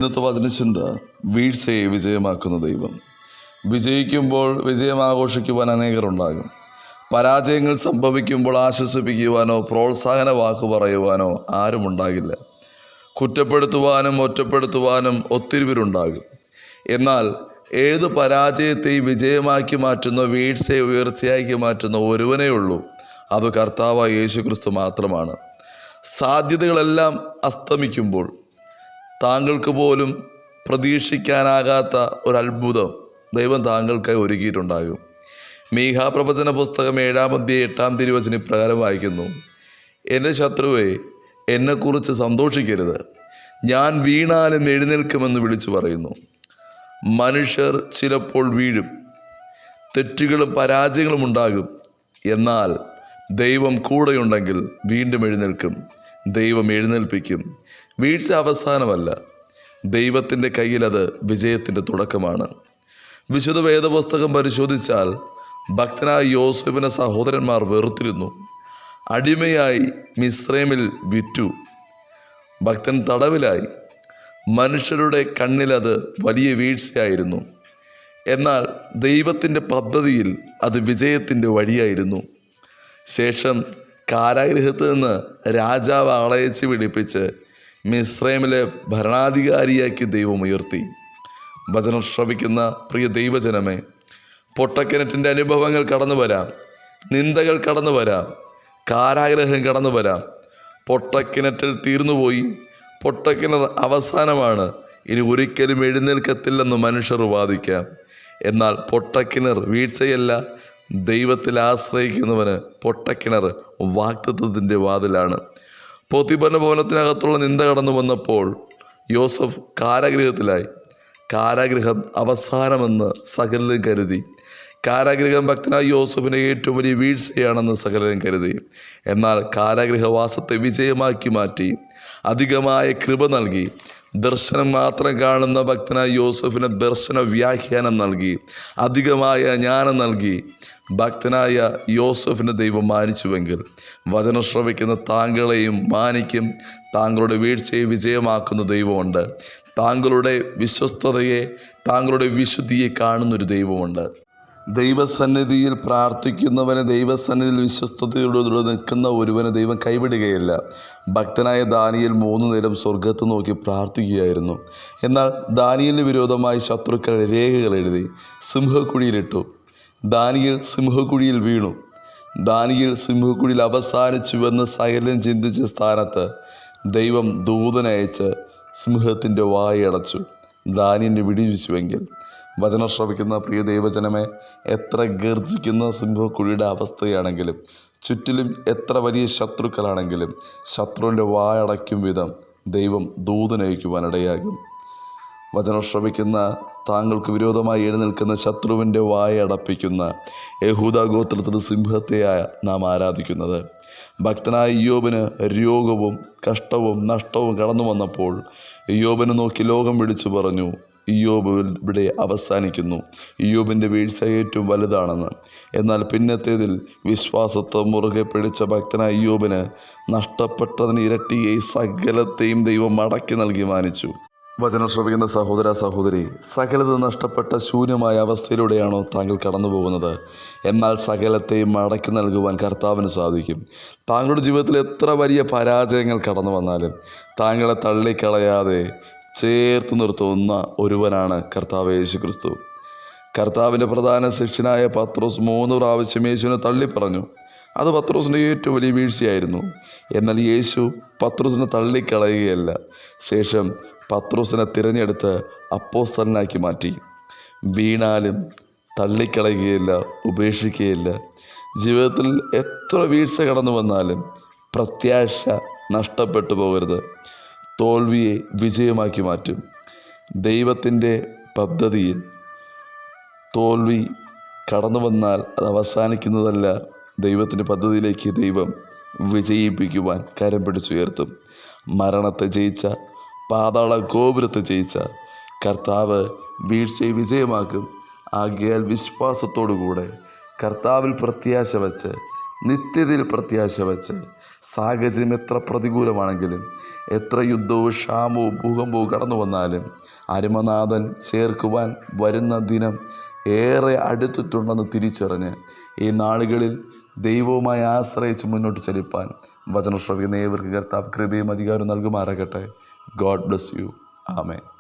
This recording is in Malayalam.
ഇന്നത്തെ വചനചിന്ത വീഴ്ചയെ വിജയമാക്കുന്ന ദൈവം. വിജയിക്കുമ്പോൾ വിജയം ആഘോഷിക്കുവാൻ അനേകരുണ്ടാകും. പരാജയങ്ങൾ സംഭവിക്കുമ്പോൾ ആശ്വസിപ്പിക്കുവാനോ പ്രോത്സാഹന വാക്ക് പറയുവാനോ ആരുമുണ്ടാകില്ല. കുറ്റപ്പെടുത്തുവാനും ഒറ്റപ്പെടുത്തുവാനും ഒത്തിരിവരുണ്ടാകും. എന്നാൽ ഏത് പരാജയത്തെയും വിജയമാക്കി മാറ്റുന്ന, വീഴ്ചയെ ഉയർച്ചയാക്കി മാറ്റുന്ന ഒരുവനേ ഉള്ളൂ. അത് കർത്താവായ യേശുക്രിസ്തു മാത്രമാണ്. സാധ്യതകളെല്ലാം അസ്തമിക്കുമ്പോൾ താങ്കൾക്ക് പോലും പ്രതീക്ഷിക്കാനാകാത്ത ഒരത്ഭുതം ദൈവം താങ്കൾക്കായി ഒരുക്കിയിട്ടുണ്ടാകും. മീഖാ പ്രവചന പുസ്തകം 7-8 ഇപ്രകാരം വായിക്കുന്നു: എൻ്റെ ശത്രുവേ, എന്നെക്കുറിച്ച് സന്തോഷിക്കരുത്, ഞാൻ വീണാലും എഴുന്നേൽക്കുമെന്ന് വിളിച്ചു പറയുന്നു. മനുഷ്യർ ചിലപ്പോൾ വീഴും, തെറ്റുകളും പരാജയങ്ങളും ഉണ്ടാകും. എന്നാൽ ദൈവം കൂടെയുണ്ടെങ്കിൽ വീണ്ടും എഴുന്നേൽക്കും. ദൈവം എഴുന്നേൽപ്പിക്കും. വീഴ്ച അവസാനമല്ല, ദൈവത്തിൻ്റെ കയ്യിൽ അത് വിജയത്തിൻ്റെ തുടക്കമാണ്. വിശുദ്ധ വേദപുസ്തകം പരിശോധിച്ചാൽ ഭക്തനായ യോസേഫിനെ സഹോദരന്മാർ വെറുത്തിരുന്നു. അടിമയായി മിസ്രൈമിൽ വിറ്റു. ഭക്തൻ തടവിലായി. മനുഷ്യരുടെ കണ്ണിലത് വലിയ വീഴ്ചയായിരുന്നു. എന്നാൽ ദൈവത്തിൻ്റെ പദ്ധതിയിൽ അത് വിജയത്തിൻ്റെ വഴിയായിരുന്നു. ശേഷം കാരാഗൃഹത്തിൽ നിന്ന് രാജാവ് ആളയച്ച് വിളിപ്പിച്ച് മിസ്രൈമിലെ ഭരണാധികാരിയാക്കി ദൈവം ഉയർത്തി. വചനം ശ്രവിക്കുന്ന പ്രിയ ദൈവജനമേ, പൊട്ടക്കിണറ്റിൻ്റെ അനുഭവങ്ങൾ കടന്നു വരാം, നിന്ദകൾ കടന്നു വരാം, കാരാഗ്രഹം കടന്നു വരാം. പൊട്ടക്കിണറ്റിൽ തീർന്നുപോയി, പൊട്ടക്കിണർ അവസാനമാണ്, ഇനി ഒരിക്കലും എഴുന്നേൽക്കത്തില്ലെന്ന് മനുഷ്യർ വാദിക്കാം. എന്നാൽ പൊട്ടക്കിണർ വീഴ്ചയല്ല. ദൈവത്തിൽ ആശ്രയിക്കുന്നവന് പൊട്ടക്കിണർ വാഗ്ദത്തത്തിൻ്റെ വാതിലാണ്. പോത്തിഫറിന്റെ ഭവനത്തിനകത്തുള്ള നിന്ദ കടന്നു വന്നപ്പോൾ യോസഫ് കാരാഗൃഹത്തിലായി. കാരാഗൃഹം അവസാനമെന്ന് സകലരും കരുതി. കാരാഗൃഹം ഭക്തനായ യോസഫിൻ്റെ ഏറ്റവും വലിയ വീഴ്ചയാണെന്ന് സകലരും കരുതി. എന്നാൽ കാരാഗൃഹവാസത്തെ വിജയമാക്കി മാറ്റി, അധികമായ കൃപ നൽകി. ദർശനം മാത്രം കാണുന്ന ഭക്തനായ യോസഫിന് ദർശന വ്യാഖ്യാനം നൽകി, അധികമായ ജ്ഞാനം നൽകി. ഭക്തനായ യോസഫിനെ ദൈവം മാനിച്ചുവെങ്കിൽ വചനം ശ്രവിക്കുന്ന താങ്കളെയും മാനിക്കും. താങ്കളുടെ വീഴ്ചയെ വിജയമാക്കുന്ന ദൈവമുണ്ട്. താങ്കളുടെ വിശ്വസ്തതയെ, താങ്കളുടെ വിശുദ്ധിയെ കാണുന്നൊരു ദൈവമുണ്ട്. ദൈവസന്നിധിയിൽ പ്രാർത്ഥിക്കുന്നവനെ, ദൈവസന്നിധിയിൽ വിശ്വസ്തയോടുകൂടെ നിൽക്കുന്ന ഒരുവനെ ദൈവം കൈവിടുകയില്ല. ഭക്തനായ ദാനിയേൽ 3 നേരം സ്വർഗത്ത് നോക്കി പ്രാർത്ഥിക്കുകയായിരുന്നു. എന്നാൽ ദാനിയേലിന് വിരോധമായി ശത്രുക്കൾ രേഖകൾ എഴുതി സിംഹക്കുഴിയിലിട്ടു. ദാനിയേൽ സിംഹക്കുഴിയിൽ വീണു. ദാനിയേൽ സിംഹക്കുഴിയിൽ അവസാനിച്ചുവെന്ന് സകലം ചിന്തിച്ച സ്ഥാനത്ത് ദൈവം ദൂതനയച്ച് സിംഹത്തിൻ്റെ വായടച്ചു. ദാനിയേലിനെ വിടിവിച്ചുവെങ്കിൽ വചനം ശ്രവിക്കുന്ന പ്രിയ ദൈവജനമേ, എത്ര ഗർജിക്കുന്ന സിംഹക്കുഴിയുടെ അവസ്ഥയാണെങ്കിലും, ചുറ്റിലും എത്ര വലിയ ശത്രുക്കളാണെങ്കിലും, ശത്രുവിൻ്റെ വായടയ്ക്കും വിധം ദൈവം ദൂതനയക്കുവാനിടയാകും. വചനം ശ്രവിക്കുന്ന താങ്കൾക്ക് വിരോധമായി എഴുന്നേൽക്കുന്ന ശത്രുവിൻ്റെ വായടപ്പിക്കുന്ന യഹൂദാ ഗോത്രത്തിൽ സിംഹത്തെയായ നാം ആരാധിക്കുന്നത്. ഭക്തനായ ഇയ്യോബിന് രോഗവും കഷ്ടവും നഷ്ടവും കടന്നു വന്നപ്പോൾ ഇയ്യോബിനെ നോക്കി ലോകം വിളിച്ചു പറഞ്ഞു, ഇയ്യോബ് ഇവിടെ അവസാനിക്കുന്നു, ഇയ്യോബിൻ്റെ വീഴ്ച ഏറ്റവും വലുതാണെന്ന്. എന്നാൽ പിന്നത്തേതിൽ വിശ്വാസത്തെ മുറുകെ പിടിച്ച ഭക്തനായ ഇയ്യോബിന് നഷ്ടപ്പെട്ടതിന് ഇരട്ടിയെ സകലത്തെയും ദൈവം മടക്കി നൽകി മാനിച്ചു. വചനം ശ്രവിക്കുന്ന സഹോദര സഹോദരി, സകലത് നഷ്ടപ്പെട്ട ശൂന്യമായ അവസ്ഥയിലൂടെയാണോ താങ്കൾ കടന്നു പോകുന്നത്? എന്നാൽ സകലത്തെയും മടക്കി നൽകുവാൻ കർത്താവിന് സാധിക്കും. താങ്കളുടെ ജീവിതത്തിൽ എത്ര വലിയ പരാജയങ്ങൾ കടന്നു വന്നാലും താങ്കളെ തള്ളിക്കളയാതെ ചേർത്ത് നിർത്തുന്ന ഒരുവനാണ് കർത്താവ് യേശുക്രിസ്തു. കർത്താവിൻ്റെ പ്രധാന ശിഷ്യനായ പത്രോസ് 3 പ്രാവശ്യം യേശുവിനെ തള്ളിപ്പറഞ്ഞു. അത് പത്രോസിൻ്റെ ഏറ്റവും വലിയ വീഴ്ചയായിരുന്നു. എന്നാൽ യേശു പത്രോസിനെ തള്ളിക്കളയുകയല്ല. ശേഷം പത്രോസിനെ തിരഞ്ഞെടുത്ത് അപ്പോസ്തലനാക്കി മാറ്റി. വീണാലും തള്ളിക്കളയുകയില്ല, ഉപേക്ഷിക്കുകയില്ല. ജീവിതത്തിൽ എത്ര വീഴ്ച കടന്നു വന്നാലും പ്രത്യാശ നഷ്ടപ്പെട്ടു പോകരുത്. തോൽവിയെ വിജയമാക്കി മാറ്റും. ദൈവത്തിൻ്റെ പദ്ധതിയിൽ തോൽവി കടന്നു വന്നാൽ അത് അവസാനിക്കുന്നതല്ല. ദൈവത്തിൻ്റെ പദ്ധതിയിലേക്ക് ദൈവം വിജയിപ്പിക്കുവാൻ കരം പിടിച്ചുയർത്തും. മരണത്തെ ജയിച്ച, പാതാള ഗോപുരത്തെ ജയിച്ച കർത്താവ് വീഴ്ചയെ വിജയമാക്കും. ആകയാൽ വിശ്വാസത്തോടുകൂടെ കർത്താവിൽ പ്രത്യാശ വച്ച് നിത്യതയിൽ പ്രത്യാശ വച്ച് സാഹചര്യം എത്ര പ്രതികൂലമാണെങ്കിലും എത്ര യുദ്ധവും ക്ഷാമവും ഭൂകമ്പവും കടന്നു വന്നാലും അരുമനാഥൻ ചേർക്കുവാൻ വരുന്ന ദിനം ഏറെ അടുത്തിട്ടുണ്ടെന്ന് തിരിച്ചറിഞ്ഞ് ഈ നാളുകളിൽ ദൈവവുമായി ആശ്രയിച്ച് മുന്നോട്ട് ചലിപ്പാൻ വചനം ശ്രവിക്കുന്ന ഏവർക്ക് കർത്താവ് കൃപയും അധികാരവും നൽകുമാറാകട്ടെ. God bless you. ആമേൻ.